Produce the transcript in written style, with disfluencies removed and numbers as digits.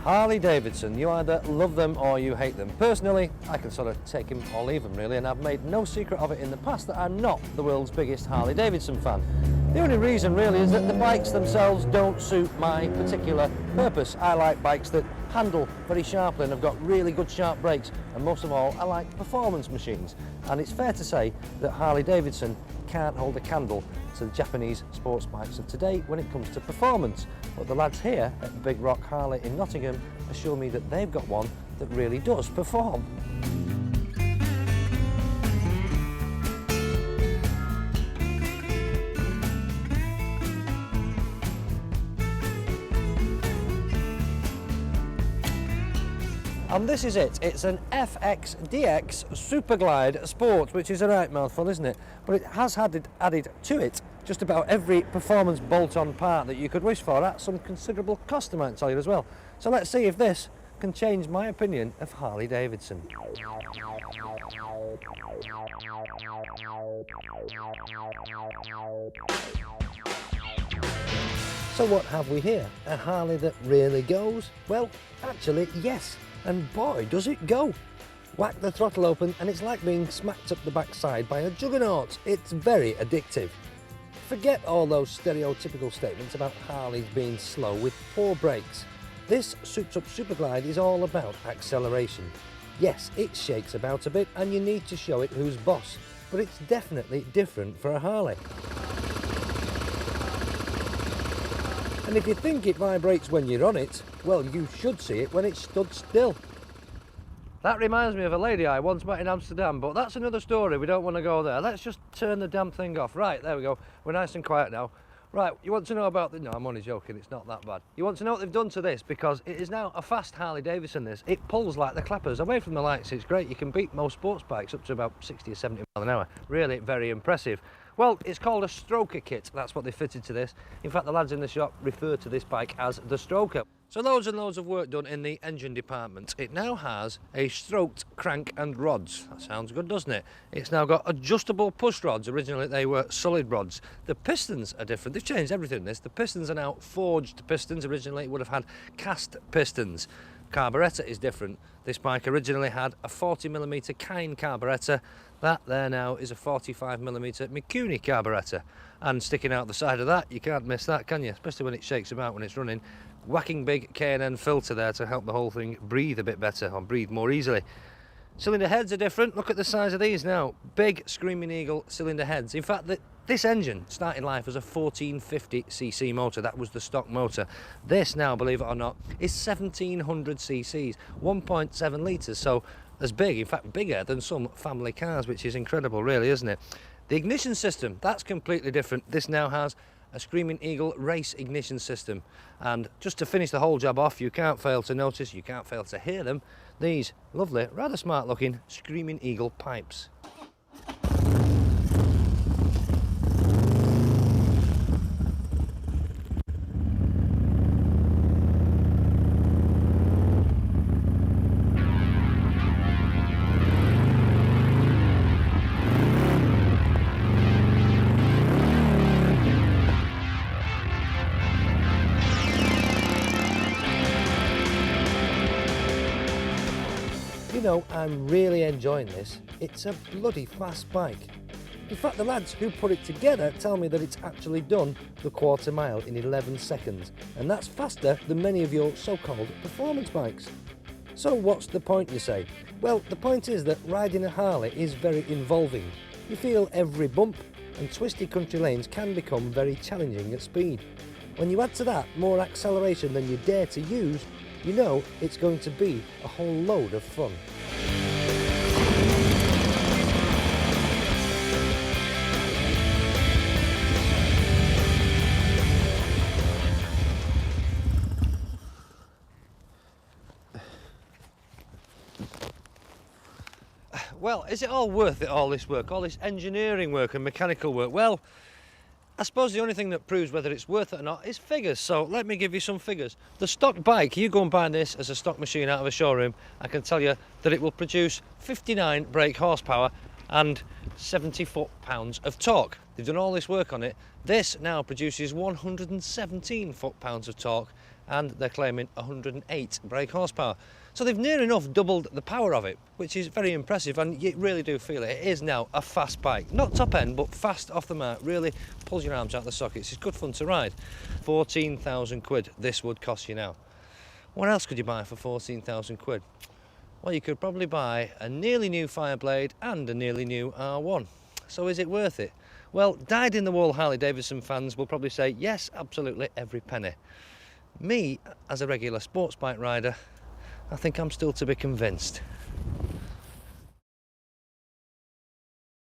Harley Davidson, you either love them or you hate them. Personally, I can sort of take them or leave them really, and I've made no secret of it in the past that I'm not the world's biggest Harley Davidson fan. The only reason really is that the bikes themselves don't suit my particular purpose. I like bikes that handle very sharply and have got really good sharp brakes, and most of all I like performance machines, and it's fair to say that Harley Davidson can't hold a candle to the Japanese sports bikes of today when it comes to performance. But the lads here at Big Rock Harley in Nottingham assure me that they've got one that really does perform. And this is it. It's an FXDX Superglide Sport, which is a right mouthful, isn't it? But it has added to it just about every performance bolt-on part that you could wish for at some considerable cost, I might tell you as well. So let's see if this can change my opinion of Harley Davidson. So what have we here? A Harley that really goes? Well, actually, yes. And boy, does it go! Whack the throttle open and it's like being smacked up the backside by a juggernaut. It's very addictive. Forget all those stereotypical statements about Harleys being slow with poor brakes. This souped-up Superglide is all about acceleration. Yes, it shakes about a bit and you need to show it who's boss, but it's definitely different for a Harley. And if you think it vibrates when you're on it, well, you should see it when it's stood still. That reminds me of a lady I once met in Amsterdam, but that's another story, we don't want to go there. Let's just turn the damn thing off. Right, there we go, we're nice and quiet now. Right, you want to know about the... No, I'm only joking, it's not that bad. You want to know what they've done to this, because it is now a fast Harley Davidson, this. It pulls like the clappers. Away from the lights, it's great. You can beat most sports bikes up to about 60 or 70 miles an hour. Really very impressive. Well, it's called a stroker kit. That's what they fitted to this. In fact, the lads in the shop refer to this bike as the stroker. So loads and loads of work done in the engine department. It now has a stroked crank and rods. That sounds good, doesn't it? It's now got adjustable push rods. Originally they were solid rods. The pistons are different. They've changed everything in this. The pistons are now forged pistons. Originally it would have had cast pistons. Carburetor is different. This bike originally had a 40mm Kine carburetor. That there now is a 45mm Mikuni carburetor. And sticking out the side of that, you can't miss that, can you? Especially when it shakes about when it's running. Whacking big K&N filter there to help the whole thing breathe a bit better, or breathe more easily. Cylinder heads are different. Look at the size of these now. Big Screaming Eagle cylinder heads. In fact, this engine started life as a 1450cc motor. That was the stock motor. This now, believe it or not, is 1700 cc's, 1.7 litres, so as big, in fact bigger than some family cars, which is incredible really, isn't it? The ignition system, that's completely different. This now has a Screaming Eagle race ignition system, and just to finish the whole job off, you can't fail to notice, you can't fail to hear them, these lovely, rather smart looking Screaming Eagle pipes. You know, I'm really enjoying this. It's a bloody fast bike. In fact, the lads who put it together tell me that it's actually done the quarter mile in 11 seconds, and that's faster than many of your so-called performance bikes. So what's the point, you say? Well, the point is that riding a Harley is very involving. You feel every bump, and twisty country lanes can become very challenging at speed. When you add to that more acceleration than you dare to use, you know it's going to be a whole load of fun. Well, is it all worth it, all this work, all this engineering work and mechanical work? Well, I suppose the only thing that proves whether it's worth it or not is figures, so let me give you some figures. The stock bike, you go and buy this as a stock machine out of a showroom, I can tell you that it will produce 59 brake horsepower and 70 foot-pounds of torque. They've done all this work on it. This now produces 117 foot-pounds of torque and they're claiming 108 brake horsepower. So they've near enough doubled the power of it, which is very impressive, and you really do feel it. It is now a fast bike. Not top end, but fast off the mark. Really pulls your arms out of the sockets. It's good fun to ride. 14,000 quid this would cost you now. What else could you buy for 14,000 quid? Well, you could probably buy a nearly new Fireblade and a nearly new R1. So is it worth it? Well, dyed-in-the-wool Harley Davidson fans will probably say, yes, absolutely, every penny. Me, as a regular sports bike rider, I think I'm still to be convinced.